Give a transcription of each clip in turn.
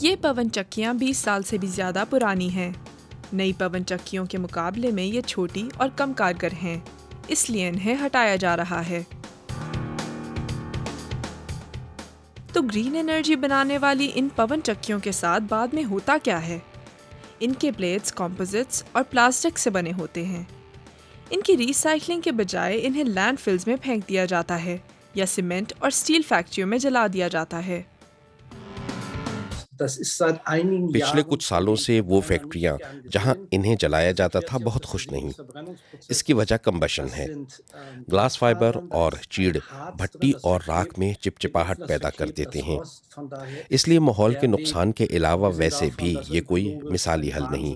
یہ پون چکیاں 20 سال سے بھی زیادہ پرانی ہیں۔ نئی پون چکیوں کے مقابلے میں یہ چھوٹی اور کم کارگر ہیں، اس لیے انہیں ہٹایا جا رہا ہے۔ تو گرین انرجی بنانے والی ان پون چکیوں کے ساتھ بعد میں ہوتا کیا ہے؟ ان کے بلیڈز کمپوزٹس اور پلاسٹک سے بنے ہوتے ہیں۔ ان کی ری سائیکلنگ کے بجائے انہیں لینڈ فلز میں پھینک دیا جاتا ہے یا سیمنٹ اور سٹیل فیکٹریوں میں جلا دیا جاتا ہے۔ پچھلے کچھ سالوں سے وہ فیکٹریاں جہاں انہیں جلایا جاتا تھا بہت خوش نہیں۔ اس کی وجہ کمبشن ہے۔ گلاس فائبر اور چیڑ بھٹی اور راکھ میں چپچپاہٹ پیدا کر دیتے ہیں، اس لیے ماحول کے نقصان کے علاوہ ویسے بھی یہ کوئی مثالی حل نہیں۔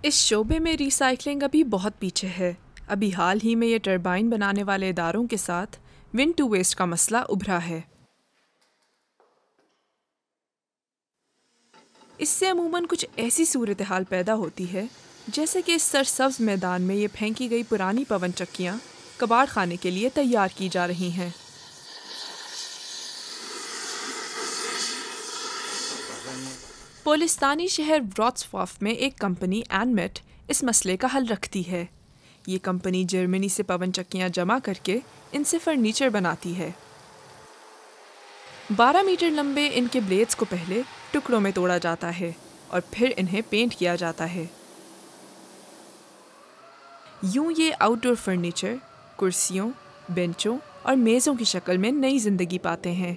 اس شعبے میں ری سائیکلنگ ابھی بہت پیچھے ہے۔ ابھی حال ہی میں یہ ٹربائن بنانے والے اداروں کے ساتھ ونڈ ٹو ویسٹ کا مسئلہ ابھرا ہے۔ اس سے عموماً کچھ ایسی صورتحال پیدا ہوتی ہے جیسے کہ اس سرسبز میدان میں یہ پھینکی گئی پرانی پون چکیاں کباڑ خانے کے لیے تیار کی جا رہی ہیں۔ پولستانی شہر وراتسوف میں ایک کمپنی اینمیٹ اس مسئلے کا حل رکھتی ہے۔ یہ کمپنی جرمنی سے پون چکیاں جمع کر کے ان سے فرنیچر بناتی ہے۔ 12 میٹر لمبے ان کے بلیڈز کو پہلے ٹکڑوں میں توڑا جاتا ہے اور پھر انہیں پینٹ کیا جاتا ہے۔ یوں یہ آؤٹ ڈور فرنیچر کرسیوں، بینچوں اور میزوں کی شکل میں نئی زندگی پاتے ہیں۔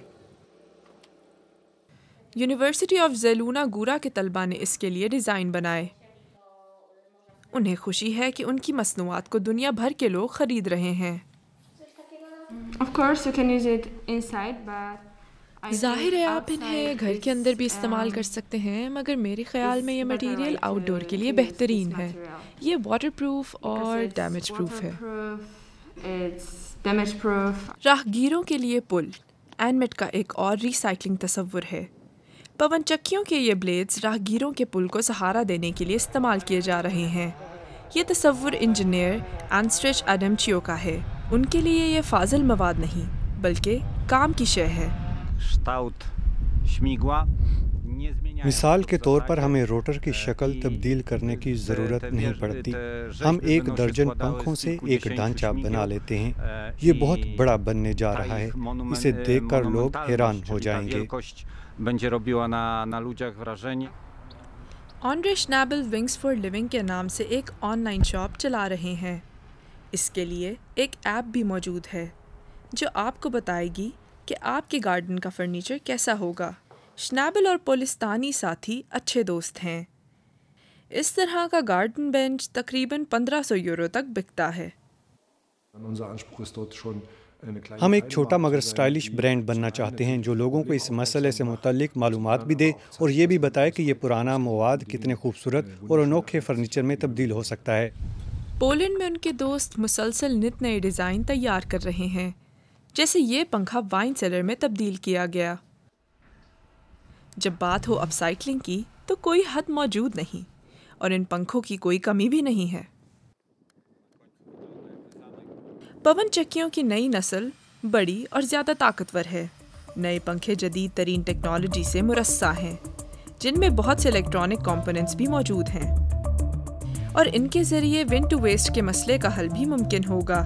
یونیورسٹی آف زیلونا گورا کے طلباء نے اس کے لیے ڈیزائن بنائے۔ انہیں خوشی ہے کہ ان کی مصنوعات کو دنیا بھر کے لوگ خرید رہے ہیں۔ ظاہر ہے آپ انہیں گھر کے اندر بھی استعمال کر سکتے ہیں، مگر میرے خیال میں یہ مٹیریل آؤٹ ڈور کے لیے بہترین ہے۔ یہ واٹر پروف اور ڈیمیج پروف ہے۔ راہگیروں کے لیے پل اینمیٹ کا ایک اور ری سائیکلنگ تصور ہے۔ پون چکیوں کے یہ بلیڈز راہگیروں کے پل کو سہارا دینے کے لیے استعمال کیے جا رہے ہیں۔ یہ تصور انجینئر آنسٹریچ ایڈمچیو کا ہے۔ ان کے لیے یہ فاضل مواد نہیں بلکہ کام کی شے ہے۔ مثال کے طور پر ہمیں روٹر کی شکل تبدیل کرنے کی ضرورت نہیں پڑتی۔ ہم 1 درجن پنکھوں سے ایک ڈھانچہ بنا لیتے ہیں۔ یہ بہت بڑا بننے جا رہا ہے۔ اسے دیکھ کر لوگ حیران ہو جائیں گے۔ آنڈرے شنیبل ونگز فار لیونگ کے نام سے ایک آن لائن شاپ چلا رہے ہیں۔ اس کے لیے ایک ایپ بھی موجود ہے جو آپ کو بتائے گی کہ آپ کے گارڈن کا فرنیچر کیسا ہوگا۔ شنیبل اور پولستانی ساتھی اچھے دوست ہیں۔ اس طرح کا گارڈن بینچ تقریباً 1500 یورو تک بکتا ہے۔ ہم ایک چھوٹا مگر اسٹائلش برانڈ بننا چاہتے ہیں جو لوگوں کو اس مسئلے سے متعلق معلومات بھی دے اور یہ بھی بتائے کہ یہ پرانا مواد کتنے خوبصورت اور انوکھے فرنیچر میں تبدیل ہو سکتا ہے۔ پولینڈ میں ان کے دوست مسلسل نت نئے ڈیزائن تیار کر رہے ہیں، جیسے یہ پنکھا وائن سیلر میں تبدیل کیا گیا۔ جب بات ہو اپ سائیکلنگ کی تو کوئی حد موجود نہیں اور ان پنکھوں کی کوئی کمی بھی نہیں ہے۔ پون چکیوں کی نئی نسل بڑی اور زیادہ طاقتور ہے۔ نئے پنکھے جدید ترین ٹیکنالوجی سے مرصع ہیں جن میں بہت سے الیکٹرانک کمپوننٹس بھی موجود ہیں، اور ان کے ذریعے ونڈ ٹو ویسٹ کے مسئلے کا حل بھی ممکن ہوگا۔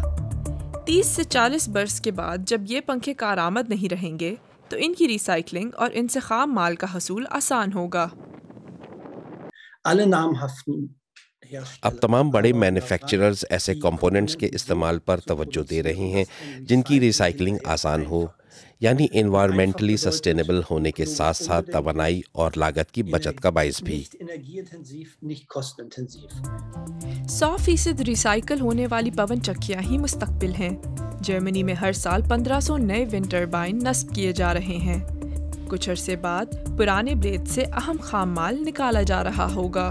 30 سے 40 برس کے بعد جب یہ پنکھے کارآمد نہیں رہیں گے تو ان کی ری سائیکلنگ اور ان سے خام مال کا حصول آسان ہوگا۔ اب تمام بڑے مینوفیکچررز ایسے کمپوننٹس کے استعمال پر توجہ دے رہے ہیں جن کی ری سائیکلنگ آسان ہو، یعنی انوائرمنٹلی سسٹینیبل ہونے کے ساتھ ساتھ توانائی اور لاگت کی بچت کا باعث بھی۔ 100% ریسائیکل ہونے والی پون چکیاں ہی مستقبل ہیں۔ جرمنی میں ہر سال 1500 نئے ونڈ ٹربائن نصب کیے جا رہے ہیں۔ کچھ عرصے بعد پرانے بلیڈ سے اہم خام مال نکالا جا رہا ہوگا۔